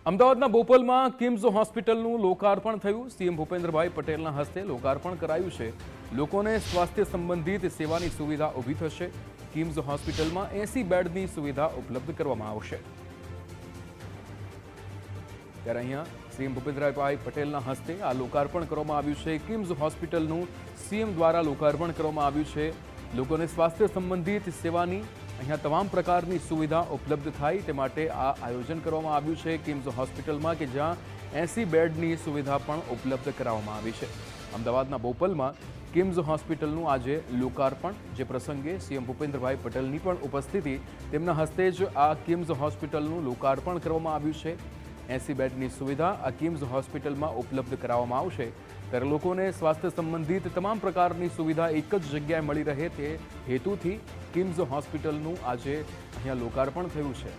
અમદાવાદના બોપલમાં કિમ્સ હોસ્પિટલનું લોકાર્પણ થયું। સીએમ ભૂપેન્દ્રભાઈ પટેલના હસ્તે લોકાર્પણ કરાયું છે। લોકોને સ્વાસ્થ્ય સંબંધિત સેવાની સુવિધા ઊભી થશે। કિમ્સ હોસ્પિટલમાં 80 બેડની સુવિધા ઉપલબ્ધ કરવામાં આવશે। ત્યારે અહીંયા સીએમ ભૂપેન્દ્રભાઈ પટેલના હસ્તે આ લોકાર્પણ કરવામાં આવ્યું છે। કિમ્સ હોસ્પિટલનું સીએમ દ્વારા લોકાર્પણ કરવામાં આવ્યું છે। લોકોને સ્વાસ્થ્ય સંબંધિત સેવાની અહીંયા તમામ પ્રકારની સુવિધા ઉપલબ્ધ થાય તે માટે આ આયોજન કરવામાં આવ્યું છે કિમ્સ હોસ્પિટલમાં કે જ્યાં 80 બેડની સુવિધા પણ ઉપલબ્ધ કરાવવામાં આવી છે। અમદાવાદના બોપલમાં કિમ્સ હોસ્પિટલનું આજે લોકાર્પણ, જે પ્રસંગે સીએમ ભૂપેન્દ્રભાઈ પટેલની પણ ઉપસ્થિતિ, તેમના હસ્તે જ આ કિમ્સ હોસ્પિટલનું લોકાર્પણ કરવામાં આવ્યું છે। 80 બેડની સુવિધા આ કિમ્સ હોસ્પિટલમાં ઉપલબ્ધ કરાવવામાં આવશે। ત્યારે લોકોને સ્વાસ્થ્ય સંબંધિત તમામ પ્રકારની સુવિધા એક જ જગ્યાએ મળી રહે તે હેતુથી કિમ્સ હોસ્પિટલનું આજે અહીંયા લોકાર્પણ થયું છે।